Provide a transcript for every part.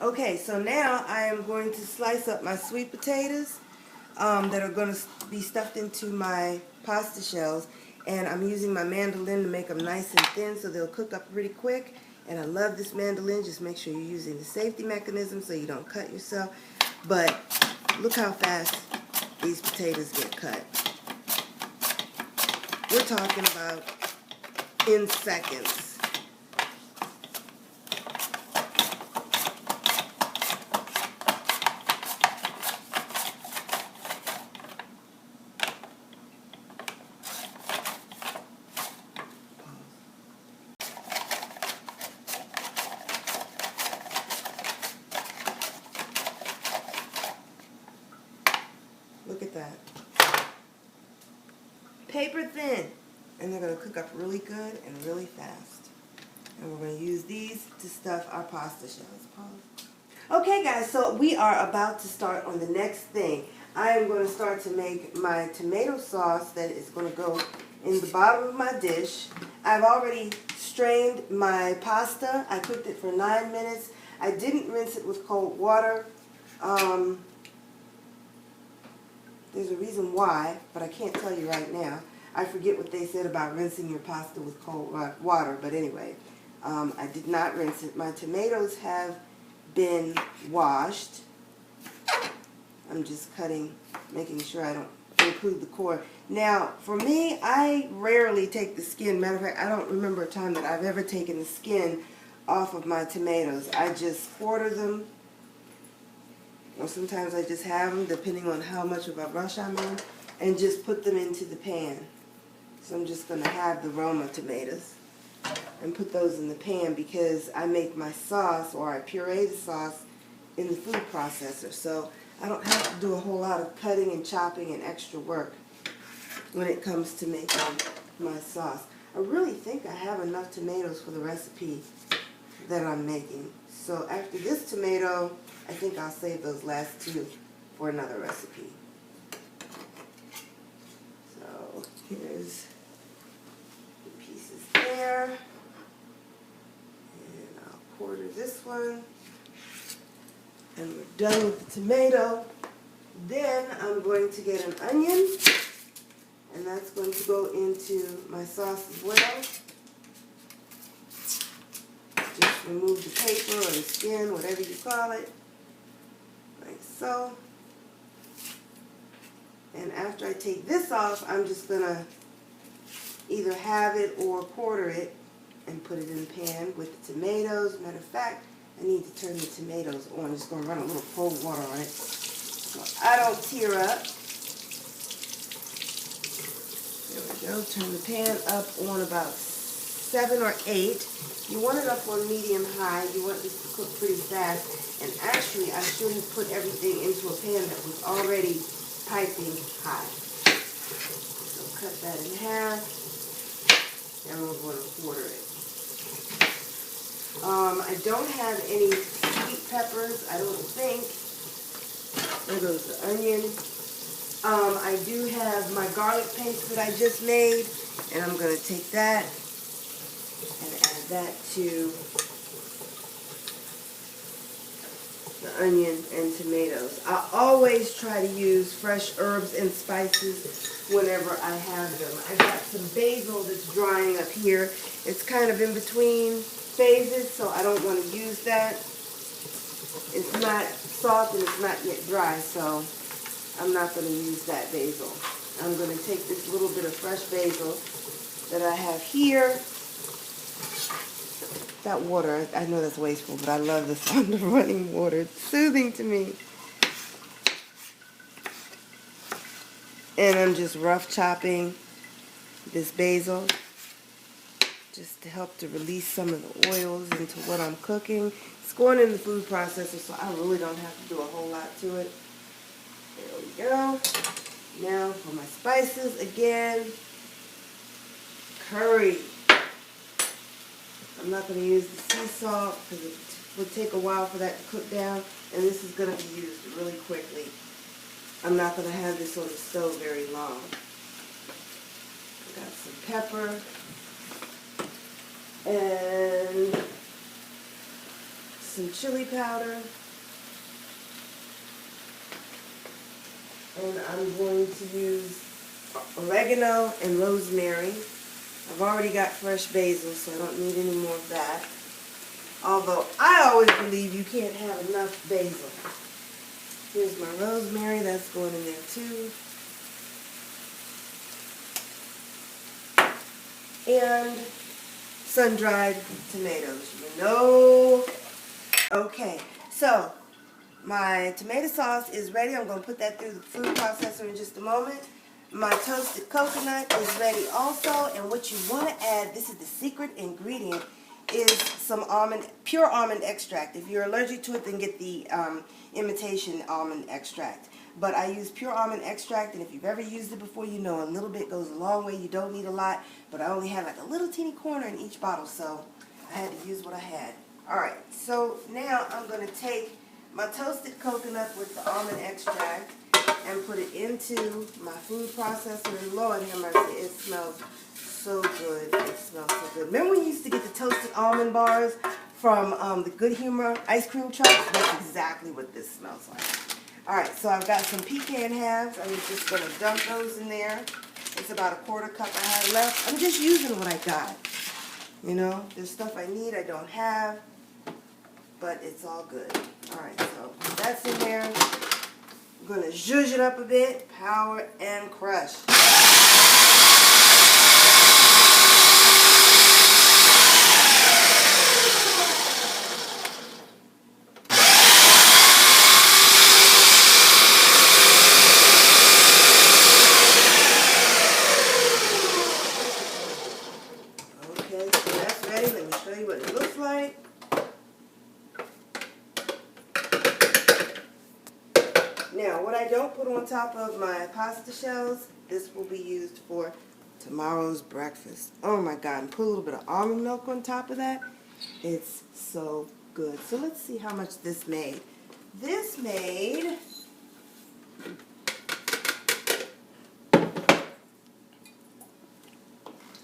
Okay, so now I am going to slice up my sweet potatoes that are going to be stuffed into my pasta shells. And I'm using my mandolin to make them nice and thin so they'll cook up pretty quick. And I love this mandolin. Just make sure you're using the safety mechanism so you don't cut yourself. But look how fast these potatoes get cut. We're talking about in seconds. Look at that. Paper thin. And they're going to cook up really good and really fast. And we're going to use these to stuff our pasta shells. Okay guys, so we are about to start on the next thing. I am going to start to make my tomato sauce that is going to go in the bottom of my dish. I've already strained my pasta. I cooked it for 9 minutes. I didn't rinse it with cold water. There's a reason why, but I can't tell you right now. I forget what they said about rinsing your pasta with cold water, but anyway, I did not rinse it. My tomatoes have been washed. I'm just cutting, making sure I don't include the core. Now, for me, I rarely take the skin. Matter of fact, I don't remember a time that I've ever taken the skin off of my tomatoes. I just quarter them, or sometimes I just have them, depending on how much of a rush I'm in, and just put them into the pan. So I'm just going to have the Roma tomatoes and put those in the pan because I make my sauce, or I puree the sauce in the food processor. So I don't have to do a whole lot of cutting and chopping and extra work when it comes to making my sauce. I really think I have enough tomatoes for the recipe that I'm making. So after this tomato, I think I'll save those last two for another recipe. So here's the pieces there. And I'll quarter this one. And we're done with the tomato. Then I'm going to get an onion. And that's going to go into my sauce as well. Just remove the paper or the skin, whatever you call it. Like so. And after I take this off, I'm just going to either have it or quarter it and put it in the pan with the tomatoes. Matter of fact, I need to turn the tomatoes on. I'm just going to run a little cold water on it so I don't tear up. There we go. Turn the pan up on about 7 or 8. You want it up on medium-high. You want this to cook pretty fast. And actually, I should have put everything into a pan that was already piping hot. So cut that in half. And we're going to quarter it. I don't have any sweet peppers, I don't think. There goes the onion. I do have my garlic paste that I just made, and I'm going to take that and add that to the onion and tomatoes. I always try to use fresh herbs and spices whenever I have them. I got some basil that's drying up here. It's kind of in between phases, so I don't want to use that. It's not soft and it's not yet dry, so I'm not going to use that basil. I'm going to take this little bit of fresh basil that I have here. That water, I know that's wasteful, but I love the sound of running water. It's soothing to me. And I'm just rough chopping this basil just to help to release some of the oils into what I'm cooking. It's going in the food processor, so I really don't have to do a whole lot to it. There we go. Now for my spices again. Curry. I'm not going to use the sea salt because it will take a while for that to cook down, and this is going to be used really quickly. I'm not going to have this on the stove very long. Got some pepper and some chili powder. And I'm going to use oregano and rosemary. I've already got fresh basil, so I don't need any more of that. Although I always believe you can't have enough basil. Here's my rosemary, that's going in there too. And sun-dried tomatoes, you know. Okay, so my tomato sauce is ready. I'm going to put that through the food processor in just a moment. My toasted coconut is ready also. And what you want to add, this is the secret ingredient, is some pure almond extract. If you're allergic to it, then get the imitation almond extract. But I use pure almond extract, and if you've ever used it before, you know a little bit goes a long way. You don't need a lot, but I only had like a little teeny corner in each bottle, so I had to use what I had. Alright, so now I'm going to take my toasted coconut with the almond extract and put it into my food processor. And Lord have mercy, it smells so good. It smells so good. Remember when you used to get the toasted almond bars from the Good Humor ice cream trucks? That's exactly what this smells like. Alright, so I've got some pecan halves. I'm just going to dump those in there. It's about a quarter cup I have left. I'm just using what I got. You know, there's stuff I need I don't have, but it's all good. Alright, so that's in there. I'm going to zhuzh it up a bit. Power and crush. Okay, so that's ready. Let me show you what it looks like. Now, what I don't put on top of my pasta shells, this will be used for tomorrow's breakfast. Oh my God, and put a little bit of almond milk on top of that. It's so good. So let's see how much this made. This made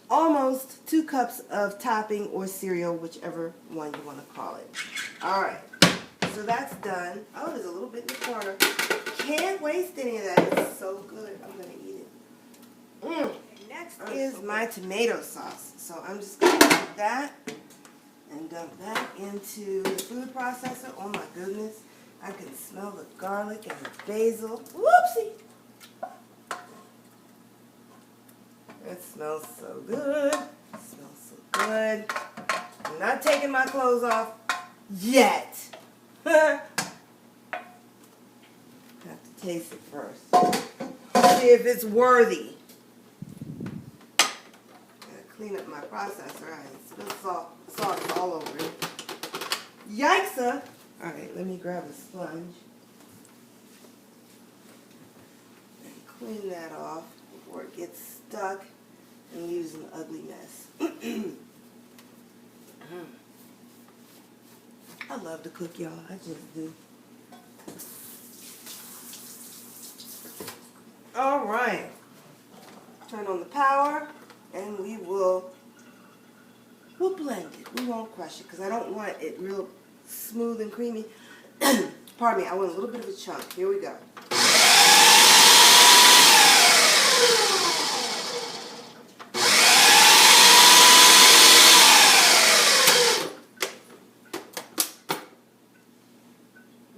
almost 2 cups of topping or cereal, whichever one you want to call it. Alright, so that's done. Oh, there's a little bit in the corner. Can't waste any of that. It's so good. I'm going to eat it. Next is my tomato sauce. So I'm just going to take that and dump that into the food processor. Oh my goodness. I can smell the garlic and the basil. Whoopsie! It smells so good. It smells so good. I'm not taking my clothes off yet. Have to taste it first. See if it's worthy. Gotta clean up my processor. I spilled sauce all over it. Yikes! Alright, let me grab a sponge and clean that off before it gets stuck and leaves an ugly mess. I love to cook, y'all. I just do. Alright. Turn on the power and we'll blend it. We won't crush it because I don't want it real smooth and creamy. Pardon me, I want a little bit of a chunk. Here we go.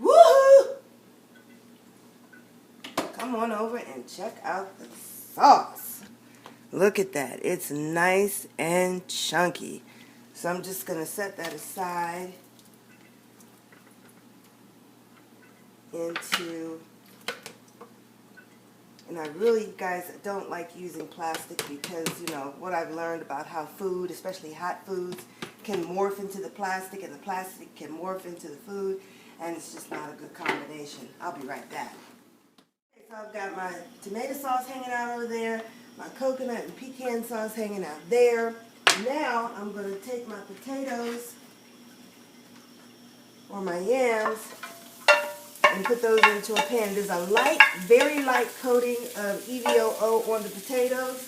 Woohoo! Come on over and check out the sauce. Look at that. It's nice and chunky. So I'm just going to set that aside into, and I really, guys, don't like using plastic because, you know, what I've learned about how food, especially hot foods, can morph into the plastic and the plastic can morph into the food, and it's just not a good combination. I'll be right back. Okay, so I've got my tomato sauce hanging out over there, my coconut and pecan sauce hanging out there. Now I'm going to take my potatoes or my yams and put those into a pan. There's a light, very light coating of EVOO on the potatoes.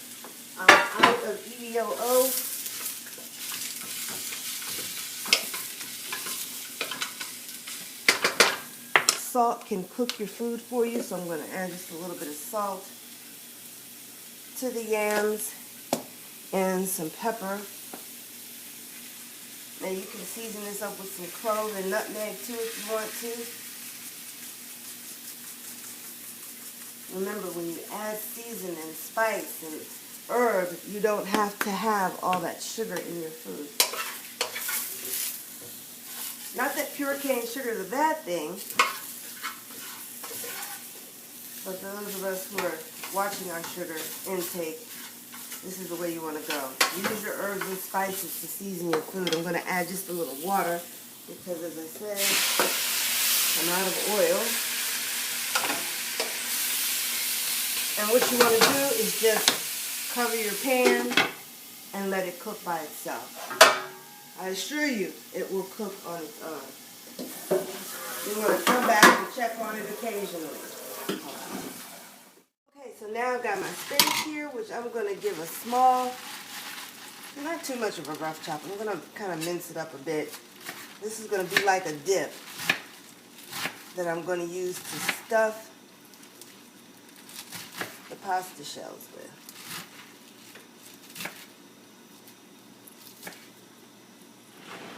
I'm out of EVOO. salt can cook your food for you, so I'm going to add just a little bit of salt to the yams and some pepper. Now you can season this up with some clove and nutmeg too if you want to. Remember, when you add season and spice and herb, you don't have to have all that sugar in your food. Not that pure cane sugar is a bad thing, but those of us who are watching our sugar intake, this is the way you want to go. Use your herbs and spices to season your food. I'm going to add just a little water because, as I said, I'm out of oil. And what you want to do is just cover your pan and let it cook by itself. I assure you it will cook on its own. You're going to come back and check on it occasionally. Okay, so now I've got my spinach here, which I'm going to give a small, not too much of a rough chop. I'm going to kind of mince it up a bit. This is going to be like a dip that I'm going to use to stuff the pasta shells with.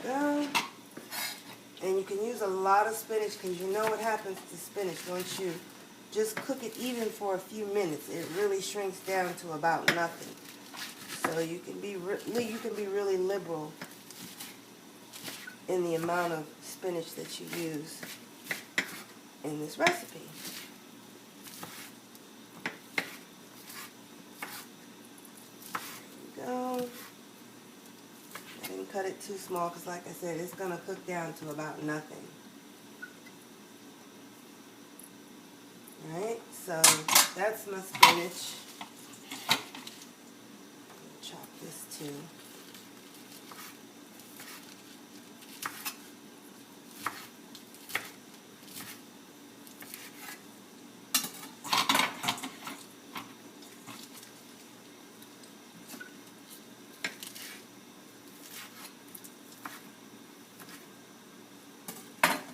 Go. And you can use a lot of spinach because you know what happens to spinach once you just cook it even for a few minutes. It really shrinks down to about nothing. So you can be really liberal in the amount of spinach that you use in this recipe. Go. I didn't cut it too small because, like I said, it's going to cook down to about nothing. Alright, so that's my spinach. Chop this too.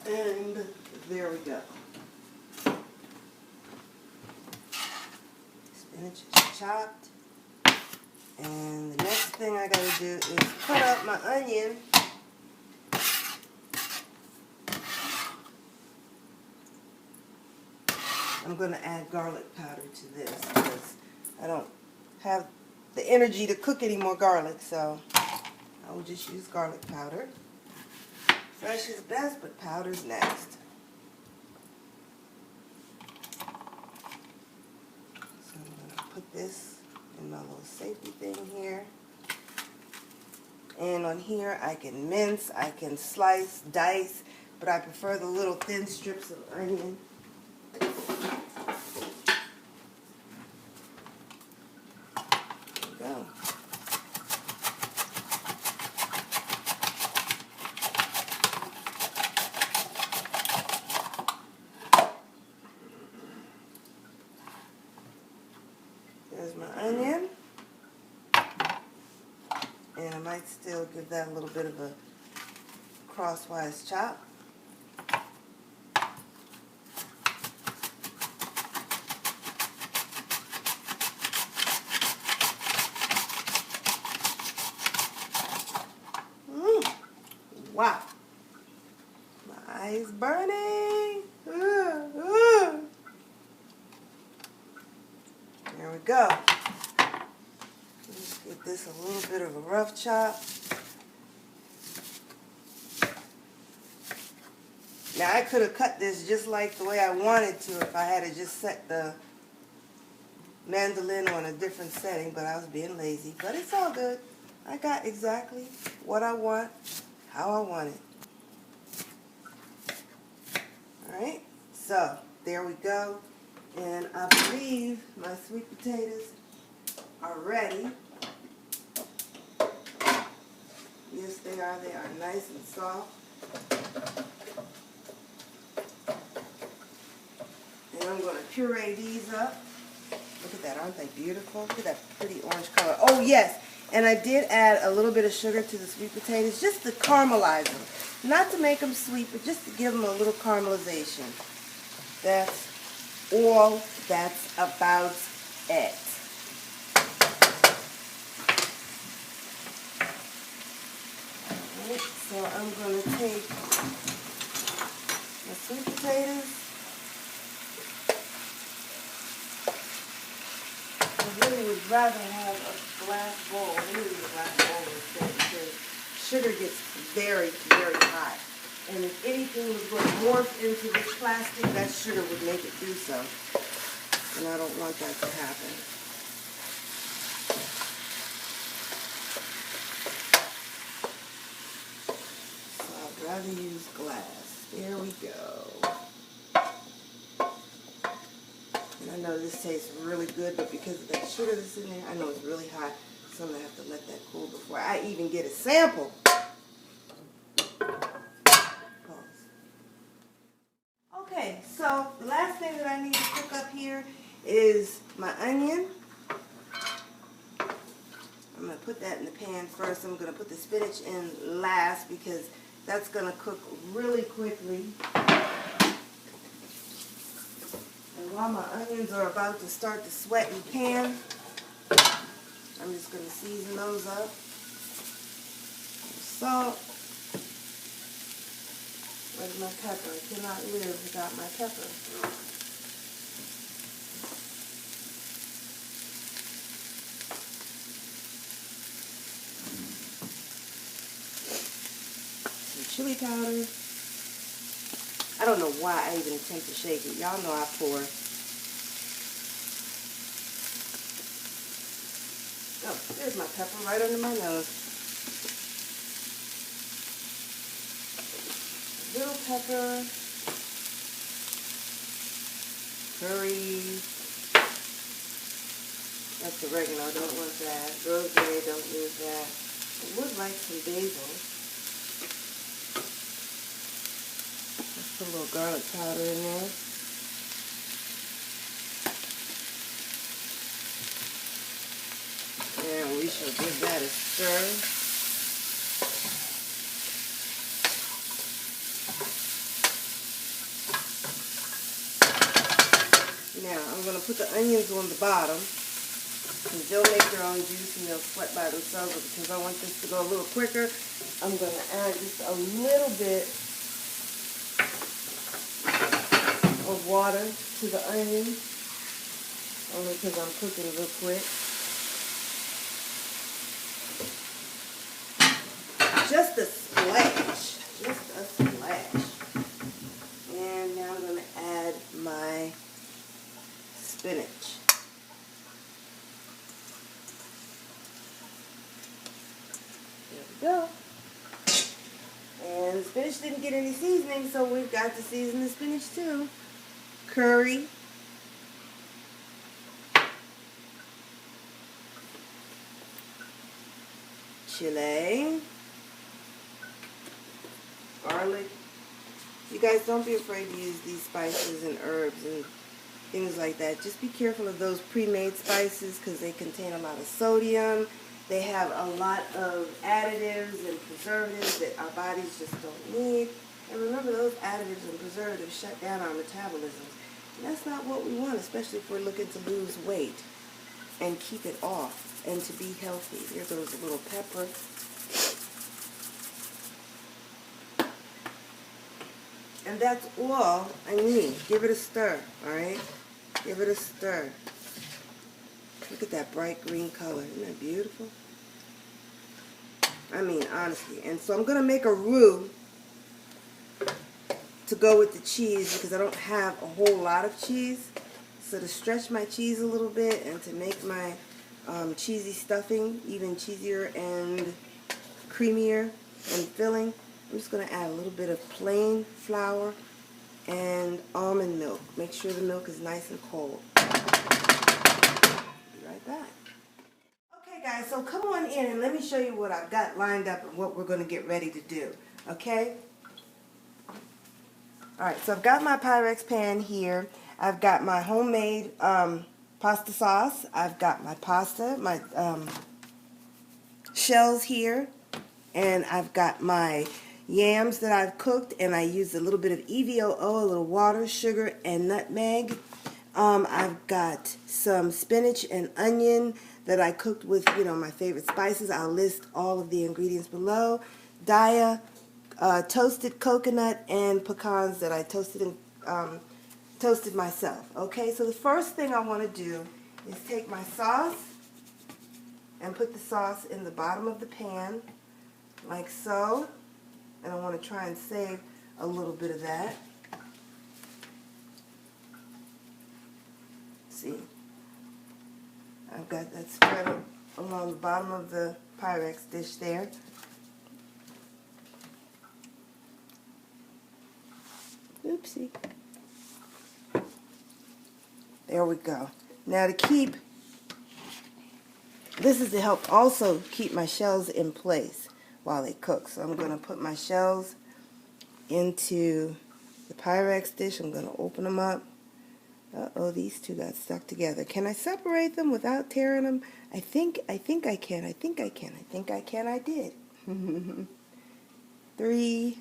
And there we go. Spinach is chopped. And the next thing I gotta do is cut up my onion. I'm gonna add garlic powder to this because I don't have the energy to cook any more garlic, so I will just use garlic powder. Fresh is best, but powder's next. So I'm going to put this in my little safety thing here. And on here I can mince, I can slice, dice, but I prefer the little thin strips of onion. There we go. There's my onion, and I might still give that a little bit of a crosswise chop. Wow, my eye's burning. There we go. Let's give this a little bit of a rough chop. Now I could have cut this just like the way I wanted to if I had just set the mandolin on a different setting, but I was being lazy. But it's all good. I got exactly what I want, how I want it. Alright, so there we go. And I believe my sweet potatoes are ready. Yes, they are. They are nice and soft. And I'm going to puree these up. Look at that. Aren't they beautiful? Look at that pretty orange color. Oh, yes. And I did add a little bit of sugar to the sweet potatoes just to caramelize them. Not to make them sweet, but just to give them a little caramelization. That's all that's about it. Alright, so I'm going to take my sweet potatoes. I really would rather have a glass bowl. I'm going to use a glass bowl instead because sugar gets very, very hot. And if anything was going to morph into this plastic, that sugar would make it do so. And I don't want that to happen. So I'd rather use glass. There we go. And I know this tastes really good, but because of that sugar that's in there, I know it's really hot. So I'm going to have to let that cool before I even get a sample. Okay, so the last thing that I need to cook up here is my onion. I'm going to put that in the pan first. I'm going to put the spinach in last because that's going to cook really quickly. And while my onions are about to start to sweat in the pan, I'm just going to season those up. Salt. Where's my pepper? I cannot live without my pepper. Some chili powder. I don't know why I even attempt to shake it. Y'all know I pour. Oh, there's my pepper right under my nose. Little pepper, curry, that's oregano, don't want that, rosemary, don't use that. I would like some basil. Let's put a little garlic powder in there. And we shall give that a stir. Now, I'm going to put the onions on the bottom because they'll make their own juice and they'll sweat by themselves. But because I want this to go a little quicker, I'm going to add just a little bit of water to the onion, only because I'm cooking real quick. Just a splash. Just a splash. And now I'm going to add my spinach. There we go. And the spinach didn't get any seasoning, so we've got to season the spinach too. Curry. Chili. Garlic. You guys don't be afraid to use these spices and herbs and things like that. Just be careful of those pre-made spices because they contain a lot of sodium. They have a lot of additives and preservatives that our bodies just don't need. And remember, those additives and preservatives shut down our metabolism. And that's not what we want, especially if we're looking to lose weight and keep it off and to be healthy. Here goes a little pepper. And that's all I need. Give it a stir, alright? Give it a stir. Look at that bright green color. Isn't that beautiful? I mean, honestly. And so I'm going to make a roux to go with the cheese because I don't have a whole lot of cheese. So to stretch my cheese a little bit and to make my cheesy stuffing even cheesier and creamier and filling, I'm just going to add a little bit of plain flour and almond milk. Make sure the milk is nice and cold. Be right back. Okay guys, so come on in and let me show you what I've got lined up and what we're going to get ready to do. Okay? Alright, so I've got my Pyrex pan here. I've got my homemade pasta sauce. I've got my pasta, my shells here. And I've got my yams that I've cooked, and I used a little bit of EVOO, a little water, sugar, and nutmeg. I've got some spinach and onion that I cooked with, my favorite spices. I'll list all of the ingredients below. Daya, toasted coconut, and pecans that I toasted myself. Okay, so the first thing I want to do is take my sauce and put the sauce in the bottom of the pan, like so. And I want to try and save a little bit of that. See, I've got that spread along the bottom of the Pyrex dish there. Oopsie. There we go. Now this is to help also keep my shells in place while they cook. So I'm going to put my shells into the Pyrex dish. I'm going to open them up. Uh-oh, these two got stuck together. Can I separate them without tearing them? I think I can. I did. 3,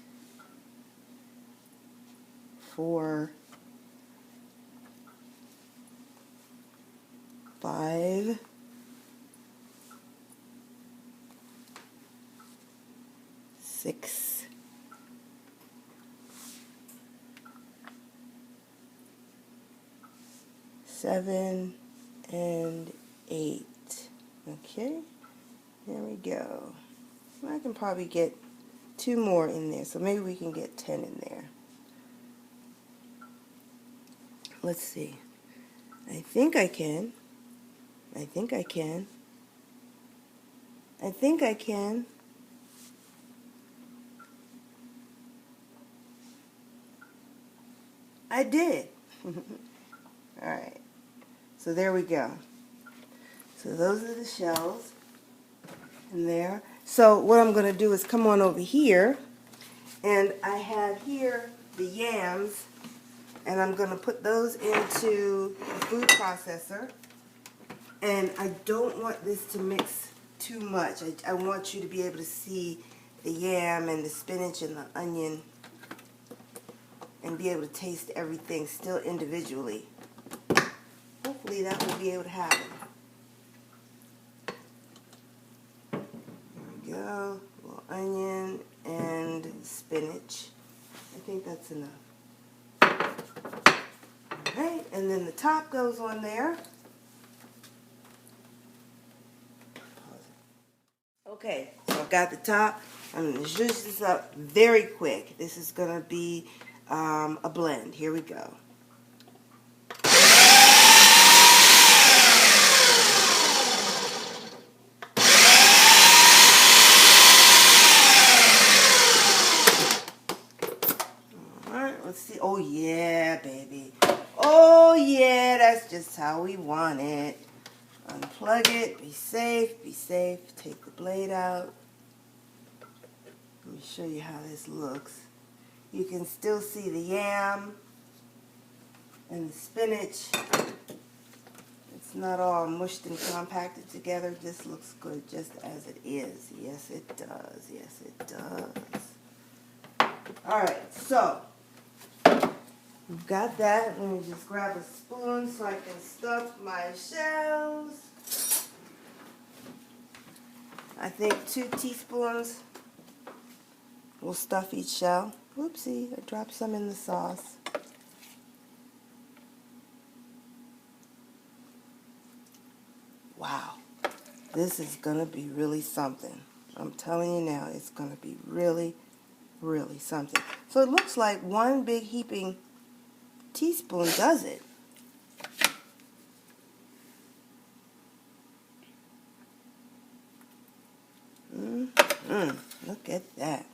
4, 5, 6, 7, and 8. Okay, there we go. I can probably get 2 more in there, so maybe we can get 10 in there. Let's see. I think I can. I did. Alright. So there we go. So those are the shells in there. So what I'm going to do is come on over here, and I have here the yams, and I'm going to put those into the food processor. And I don't want this to mix too much. I want you to be able to see the yam and the spinach and the onion and be able to taste everything still individually. Hopefully that will be able to happen. There we go. A little onion and spinach. I think that's enough. Alright, and then the top goes on there. Okay, so I've got the top. I'm going to zhuzh this up very quick. This is going to be a blend. Here we go. Alright, let's see. Oh yeah, baby. Oh yeah, that's just how we want it. Unplug it. Be safe. Be safe. Take the blade out. Let me show you how this looks. You can still see the yam and the spinach. It's not all mushed and compacted together. This looks good just as it is. Yes, it does. Yes, it does. Alright, so we've got that. Let me just grab a spoon so I can stuff my shells. I think 2 teaspoons will stuff each shell. Whoopsie, I dropped some in the sauce. Wow, this is going to be really something. I'm telling you now, it's going to be really, really something. So it looks like 1 big heaping teaspoon does it. Look at that.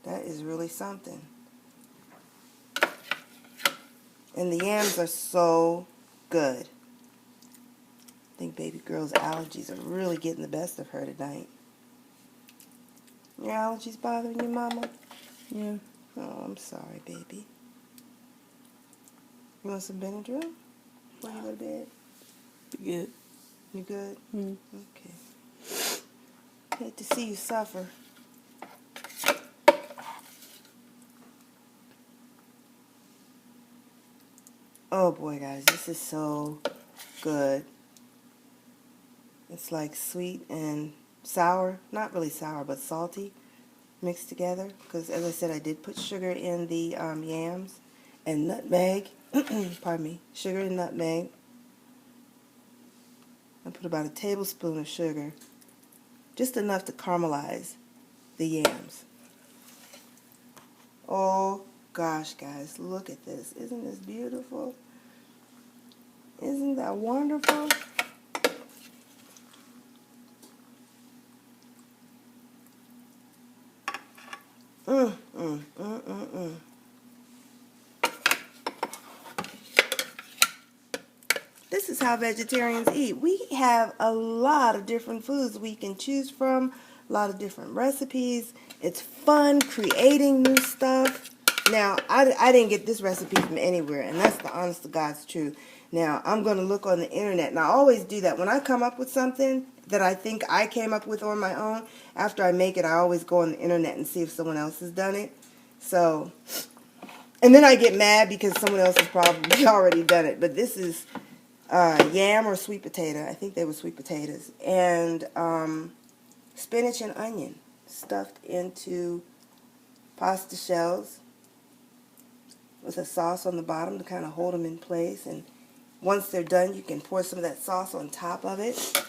That is really something. And the yams are so good. I think baby girl's allergies are really getting the best of her tonight. Your allergies bothering you, Mama? Yeah. Oh, I'm sorry, baby. You want some Benadryl before you go to bed? Good. You good? Mm. Okay. Hate to see you suffer. Oh boy, guys, this is so good. It's like sweet and sour. Not really sour, but salty mixed together. Because as I said, I did put sugar in the yams and nutmeg. Pardon me. Sugar and nutmeg. I put about a tablespoon of sugar. Just enough to caramelize the yams. Oh gosh, guys, look at this. Isn't this beautiful? Isn't that wonderful? Mm, mm, mm, mm, mm. This is how vegetarians eat. We have a lot of different foods we can choose from, a lot of different recipes. It's fun creating new stuff. Now, I didn't get this recipe from anywhere, and that's the honest to God's truth. Now, I'm going to look on the internet, and I always do that. When I come up with something that I think I came up with on my own, after I make it, I always go on the internet and see if someone else has done it. So, and then I get mad because someone else has probably already done it. But this is yam or sweet potato. I think they were sweet potatoes. And spinach and onion stuffed into pasta shells with a sauce on the bottom to kind of hold them in place. And once they're done, you can pour some of that sauce on top of it.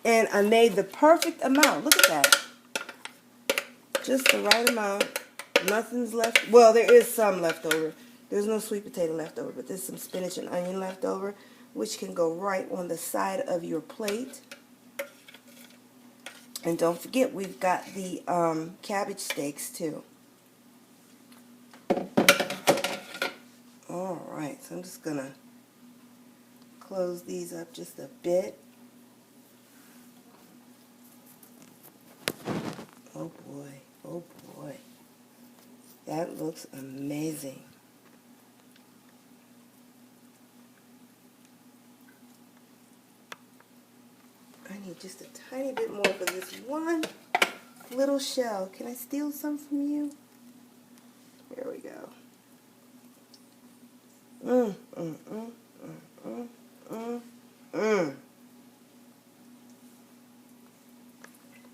And I made the perfect amount. Look at that. Just the right amount. Nothing's left. Well, there is some left over. There's no sweet potato left over, but there's some spinach and onion left over, which can go right on the side of your plate. And don't forget, we've got the cabbage steaks too. Alright, so I'm just going to close these up just a bit. Oh boy, oh boy. That looks amazing. I need just a tiny bit more for this one little shell. Can I steal some from you? There we go. Mmm, mmm, mmm, mmm, mmm, mmm.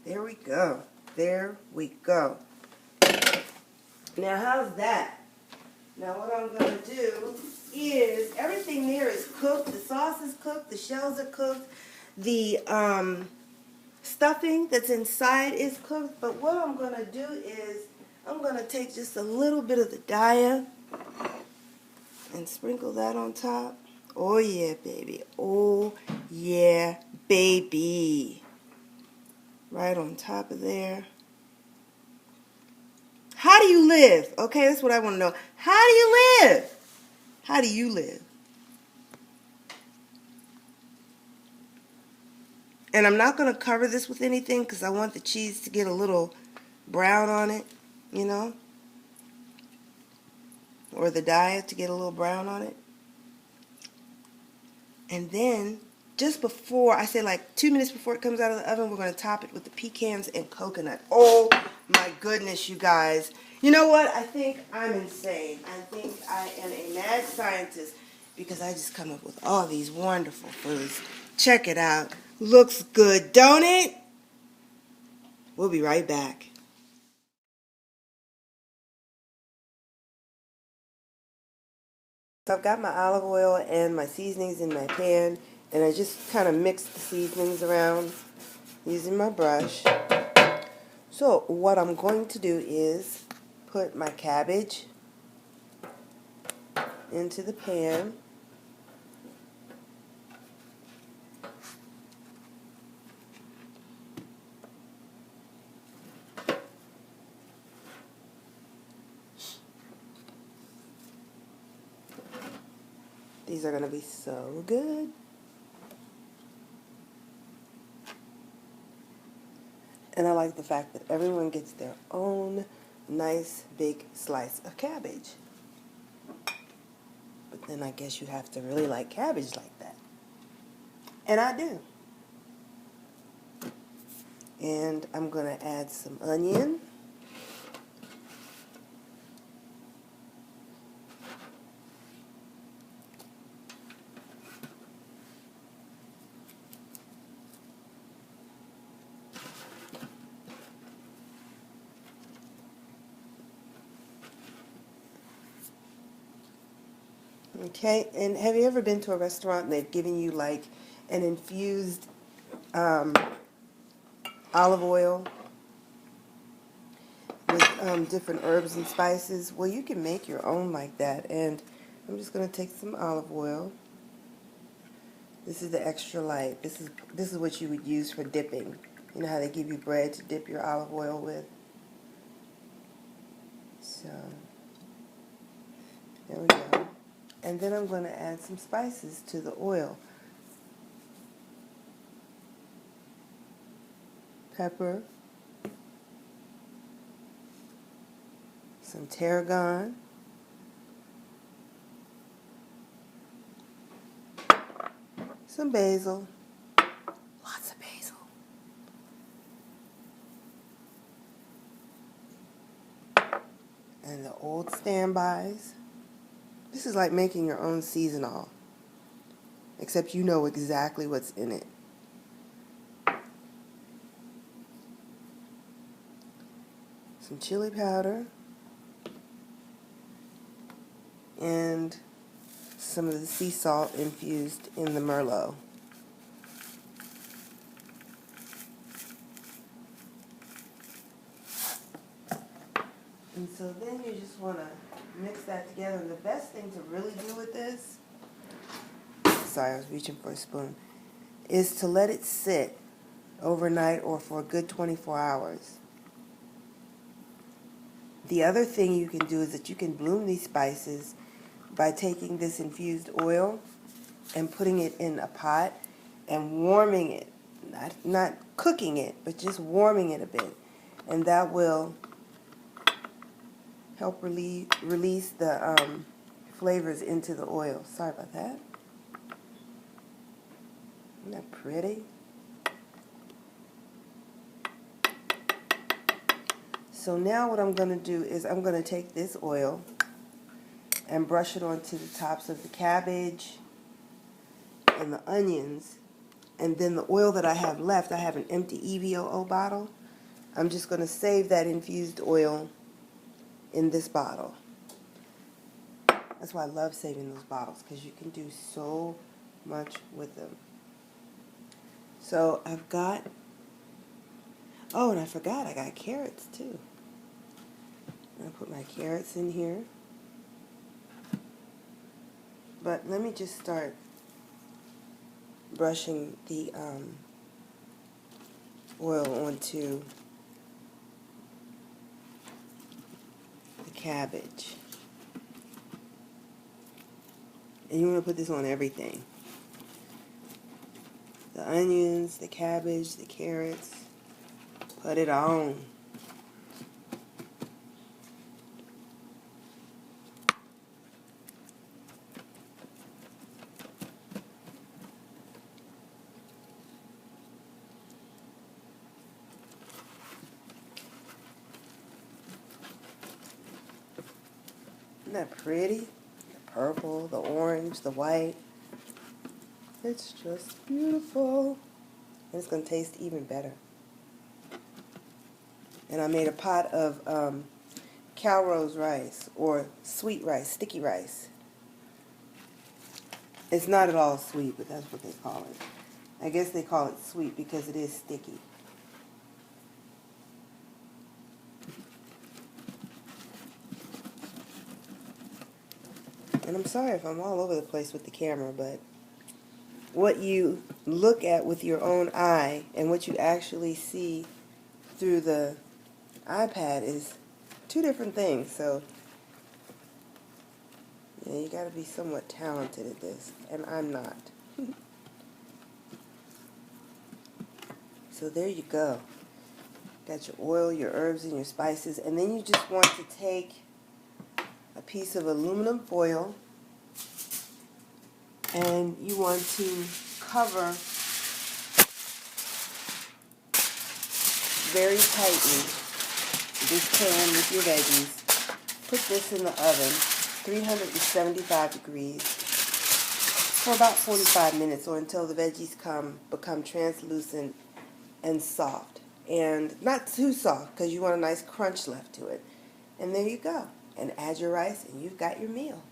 There we go. There we go. Now, how's that? Now, what I'm going to do is, everything there is cooked. The sauce is cooked. The shells are cooked. The stuffing that's inside is cooked. But what I'm going to do is, I'm going to take just a little bit of the daya and sprinkle that on top. Oh, yeah, baby. Oh, yeah, baby. Right on top of there. How do you live? Okay, that's what I want to know. How do you live? How do you live? And I'm not going to cover this with anything because I want the cheese to get a little brown on it, you know? Or the dye to get a little brown on it. And then, just before, I say like 2 minutes before it comes out of the oven, we're going to top it with the pecans and coconut. Oh my goodness, you guys. You know what? I think I'm insane. I think I am a mad scientist because I just come up with all these wonderful foods. Check it out. Looks good, don't it? We'll be right back. So I've got my olive oil and my seasonings in my pan, and I just kind of mix the seasonings around using my brush. So what I'm going to do is put my cabbage into the pan. These are going to be so good. And I like the fact that everyone gets their own nice big slice of cabbage. But then I guess you have to really like cabbage like that. And I do. And I'm going to add some onion. Okay, and have you ever been to a restaurant and they've given you like an infused olive oil with different herbs and spices? Well, you can make your own like that. And I'm just going to take some olive oil. This is the extra light. This is what you would use for dipping. You know how they give you bread to dip your olive oil with? So, there we go. And then I'm going to add some spices to the oil. Pepper, some tarragon, some basil, lots of basil, and the old standbys. This is like making your own seasonal, except you know exactly what's in it. Some chili powder, and some of the sea salt infused in the Merlot. And so then you just want to mix that together. And the best thing to really do with this, sorry, I was reaching for a spoon, is to let it sit overnight or for a good 24 hours. The other thing you can do is that you can bloom these spices by taking this infused oil and putting it in a pot and warming it, not cooking it, but just warming it a bit. And that will help release the flavors into the oil. Sorry about that. Isn't that pretty? So now what I'm going to do is I'm going to take this oil and brush it onto the tops of the cabbage and the onions. And then the oil that I have left, I have an empty EVOO bottle. I'm just going to save that infused oil in this bottle. That's why I love saving those bottles, because you can do so much with them. So I've got, oh, and I forgot, I got carrots too. I'm going to put my carrots in here. But let me just start brushing the oil onto the cabbage. And you want to put this on everything. The onions, the cabbage, the carrots. Put it on. Isn't that pretty? The purple, the orange, the white. It's just beautiful. And it's going to taste even better. And I made a pot of Calrose rice, or sweet rice, sticky rice. It's not at all sweet, but that's what they call it. I guess they call it sweet because it is sticky. And I'm sorry if I'm all over the place with the camera, but what you look at with your own eye and what you actually see through the iPad is two different things. So, yeah, you got to be somewhat talented at this, and I'm not. So there you go. Got your oil, your herbs, and your spices, and then you just want to take a piece of aluminum foil, and you want to cover very tightly this pan with your veggies. Put this in the oven, 375 degrees, for about 45 minutes, or until the veggies become translucent and soft. And not too soft, because you want a nice crunch left to it. And there you go. And add your rice, and you've got your meal.